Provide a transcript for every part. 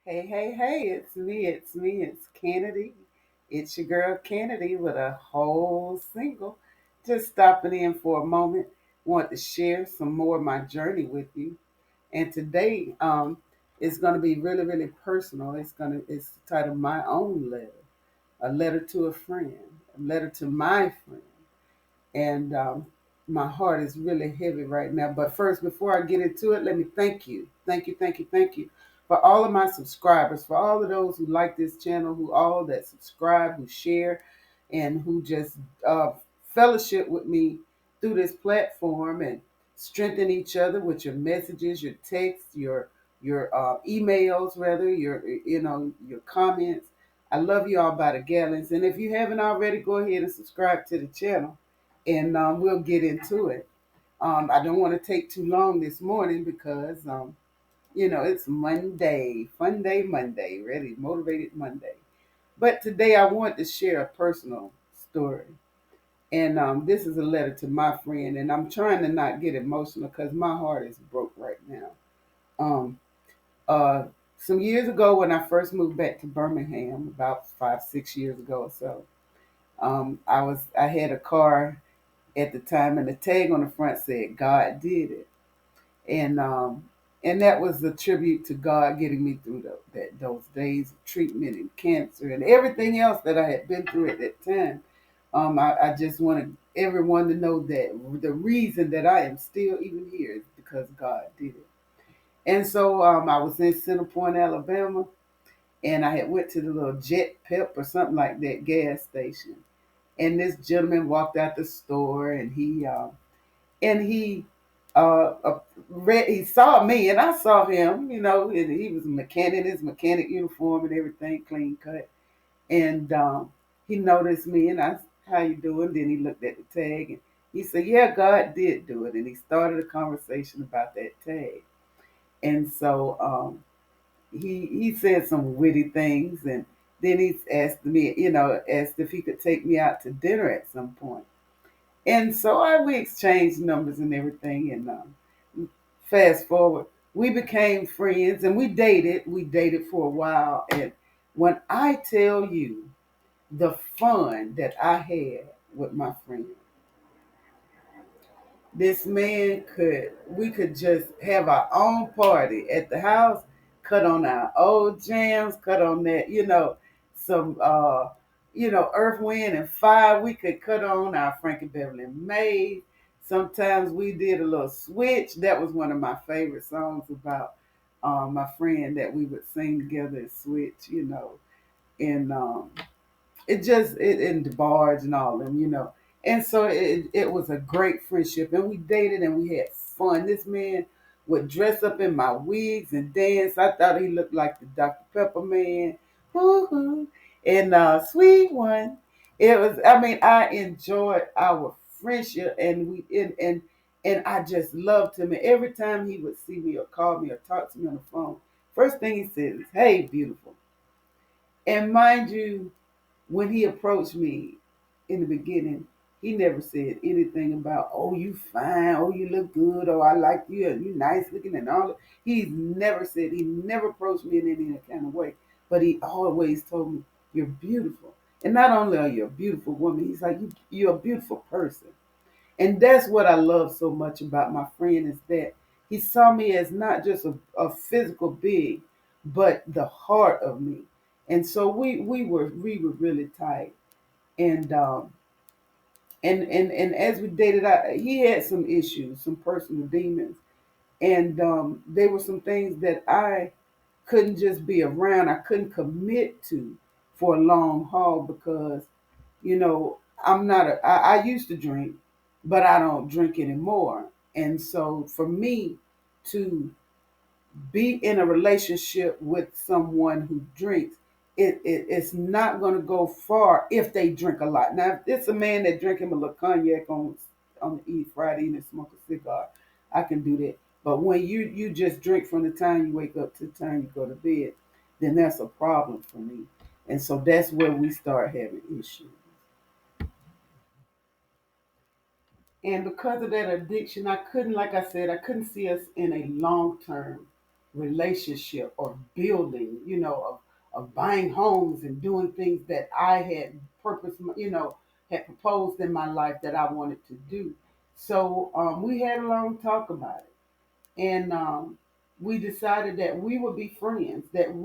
Hey, it's Kennedy. It's your girl Kennedy with a whole single. Just stopping in for a moment. Want to share some more of my journey with you. And today, it's gonna be really personal. It's titled My Own Letter. A letter to a friend. A letter to my friend. And my heart is really heavy right now. But first, before I get into it, let me thank you for all of my subscribers, for all of those who like this channel, who all that subscribe, who share, and who just uh, fellowship with me through this platform and strengthen each other with your messages, your texts, your emails, rather your comments. I love you all by the gallons, and if you haven't already, go ahead and subscribe to the channel and we'll get into it. I don't want to take too long this morning because, it's Monday, fun day Monday, ready, motivated Monday. But today I want to share a personal story. And this is a letter to my friend, and I'm trying to not get emotional because my heart is broke right now. Um, uh, some years ago, when I first moved back to Birmingham, about 5, 6 years ago or so, I had a car at the time, and the tag on the front said "God did it," and and that was a tribute to God getting me through those days of treatment and cancer and everything else that I had been through at that time. I just wanted everyone to know that the reason that I am still even here is because God did it. And so I was in Center Point, Alabama, and I had went to the little Jet Pep or something like that gas station, and this gentleman walked out the store, and he he saw me and I saw him, and he was a mechanic, his mechanic uniform and everything clean cut. And he noticed me, and I, how you doing? Then he looked at the tag and he said, yeah, God did do it. And he started a conversation about that tag. And so he said some witty things, and then he asked me, asked if he could take me out to dinner at some point. And so we exchanged numbers and everything. And fast forward, we became friends and we dated. We dated for a while. And when I tell you the fun that I had with my friend, this man we could just have our own party at the house, cut on our old jams, cut on that, some Earth, Wind and Fire. We could cut on our Frankie Beverly May. Sometimes we did a little switch. That was one of my favorite songs about my friend, that we would sing together and switch, and it just it in the bars and all them, And so it was a great friendship, and we dated and we had fun. This man would dress up in my wigs and dance. I thought he looked like the Dr. Pepper man. Woo-hoo. And sweet one. It was, I mean, I enjoyed our friendship, and and I just loved him. And every time he would see me or call me or talk to me on the phone, first thing he said is, "Hey, beautiful." And mind you, when he approached me in the beginning, he never said anything about, oh, you fine, oh, you look good, oh, I like you, and you nice looking and all that. He never approached me in any kind of way, but he always told me, you're beautiful. And not only are you a beautiful woman, he's like, you're a beautiful person. And that's what I love so much about my friend, is that he saw me as not just a physical being, but the heart of me. And so we were really tight. And and as we dated out, he had some issues, some personal demons. And there were some things that I couldn't just be around. I couldn't commit to for a long haul because, I'm not I used to drink, but I don't drink anymore. And so for me to be in a relationship with someone who drinks, it's not going to go far if they drink a lot. Now, if it's a man that drink him a little cognac on the Friday evening, smoke a cigar, I can do that. But when you just drink from the time you wake up to the time you go to bed, then that's a problem for me. And so that's where we start having issues. And because of that addiction, I couldn't, like I said, I couldn't see us in a long term relationship or building, of buying homes and doing things that I had had proposed in my life that I wanted to do. So we had a long talk about it, and we decided that we would be friends, and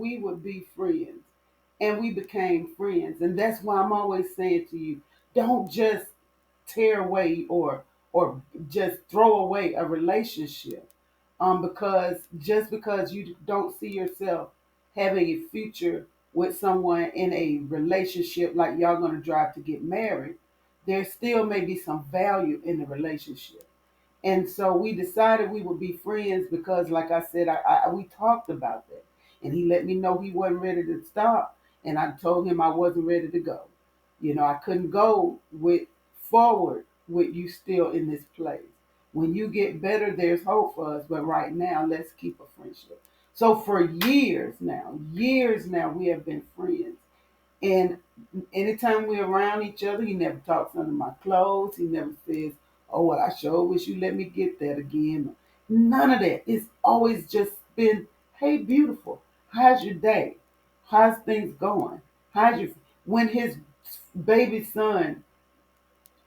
we became friends. And that's why I'm always saying to you, don't just tear away or just throw away a relationship, because just because you don't see yourself having a future with someone in a relationship like y'all gonna drive to get married, there still may be some value in the relationship. And so we decided we would be friends because, like I said, we talked about that. And he let me know he wasn't ready to stop. And I told him I wasn't ready to go. I couldn't go with forward with you still in this place. When you get better, there's hope for us. But right now, let's keep a friendship. So for years now, we have been friends. And anytime we're around each other, he never talks under my clothes. He never says, "Oh, well, I sure wish you let me get that again." None of that. It's always just been, "Hey, beautiful, how's your day? How's things going? How's your..." When his baby son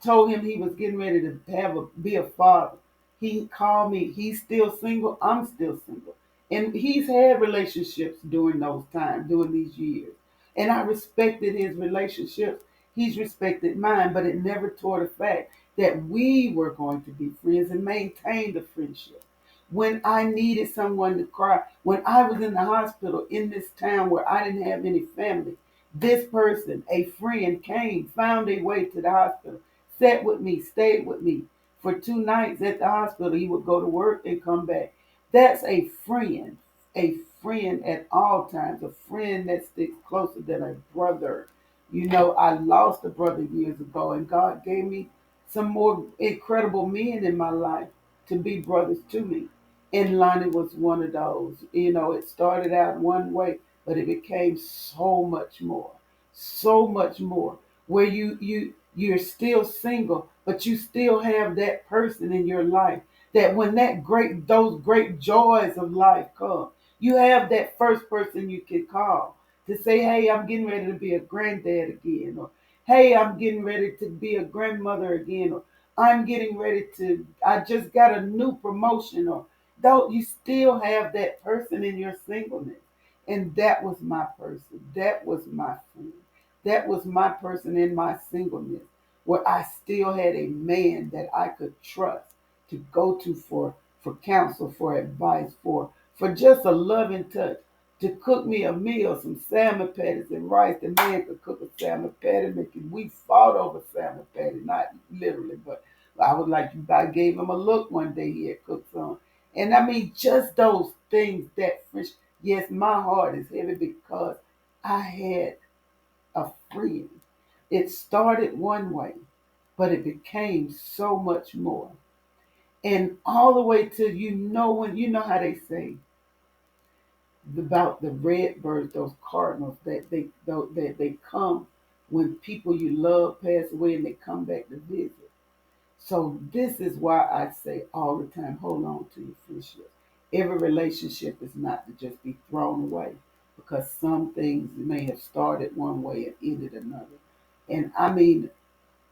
told him he was getting ready to be a father, he called me. He's still single. I'm still single, and he's had relationships during those times, during these years, and I respected his relationships. He's respected mine, but it never tore the fact that we were going to be friends and maintain the friendship. When I needed someone to cry, when I was in the hospital in this town where I didn't have any family, this person, a friend, came, found a way to the hospital, sat with me, stayed with me for 2 nights at the hospital. He would go to work and come back. That's a friend at all times, a friend that sticks closer than a brother. I lost a brother years ago, and God gave me some more incredible men in my life to be brothers to me. And Lonnie was one of those. It started out one way, but it became so much more. Where you're still single, but you still have that person in your life that when those great joys of life come, you have that first person you can call to say, "Hey, I'm getting ready to be a granddad again," or "Hey, I'm getting ready to be a grandmother again," or I just got a new promotion," or though you still have that person in your singleness. And that was my person. That was my friend. That was my person in my singleness, where I still had a man that I could trust to go to for counsel, for advice, for just a loving touch, to cook me a meal, some salmon patties and rice. The man could cook a salmon patty, making we fought over salmon patty, not literally, but I was like, I gave him a look one day. He had cooked some, and I mean, just those things. That French, yes, my heart is heavy because I had a friend. It started one way, but it became so much more. And all the way to, when how they say about the red birds, those cardinals that they come when people you love pass away and they come back to visit. So this is why I say all the time, hold on to your friendship. Every relationship is not to just be thrown away, because some things may have started one way and ended another. And I mean,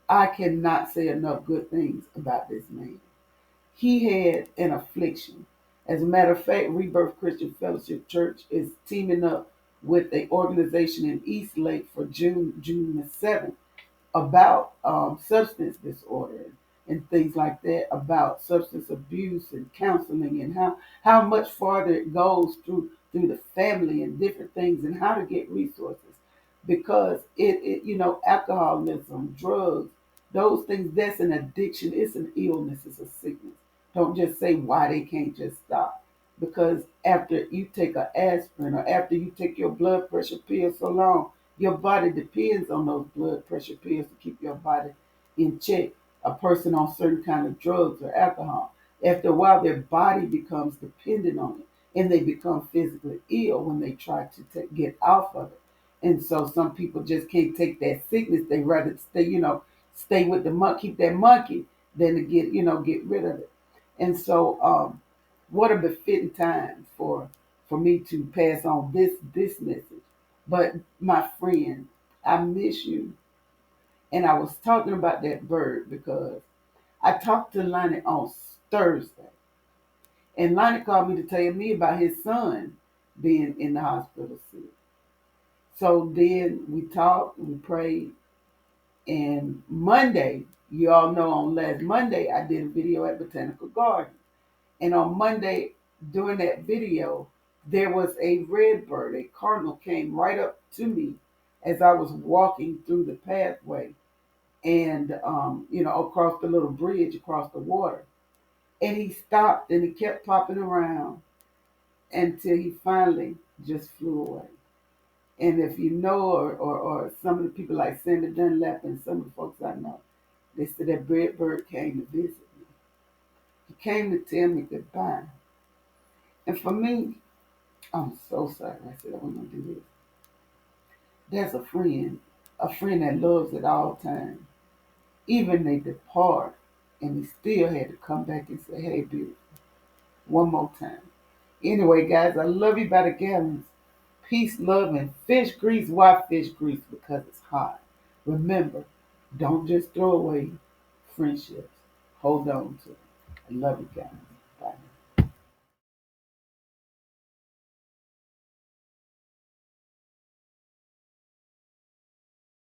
I cannot say enough good things about this man. He had an affliction. As a matter of fact, Rebirth Christian Fellowship Church is teaming up with an organization in East Lake for June the 7th, about substance disorder and things like that, about substance abuse and counseling, and how much farther it goes through the family and different things, and how to get resources, because alcoholism, drugs, those things, that's an addiction. It's an illness. It's a sickness. Don't just say why they can't just stop, because after you take an aspirin or after you take your blood pressure pill so long, your body depends on those blood pressure pills to keep your body in check. A person on certain kind of drugs or alcohol, after a while, their body becomes dependent on it, and they become physically ill when they try to get off of it. And so some people just can't take that sickness. They rather stay with the monkey, keep that monkey, than to get rid of it. And so, what a befitting time for for me to pass on this message. But my friend, I miss you. And I was talking about that bird because I talked to Lonnie on Thursday, and Lonnie called me to tell me about his son being in the hospital sick. So then we talked, we prayed, and Monday, you all know on last Monday, I did a video at Botanical Garden. And on Monday, during that video, there was a red bird, a cardinal came right up to me as I was walking through the pathway and, across the little bridge across the water. And he stopped and he kept popping around until he finally just flew away. And if you know, or some of the people like Sammy Dunlap and some of the folks I know, they said that red bird came to visit me. He came to tell me goodbye. And for me, I'm so sorry. I said I wasn't gonna do this. There's a friend that loves at all times. Even they depart, and he still had to come back and say, "Hey, beautiful, one more time." Anyway, guys, I love you by the gallons. Peace, love, and fish grease. Why fish grease? Because it's hot. Remember, don't just throw away friendships. Hold on to them. I love you guys.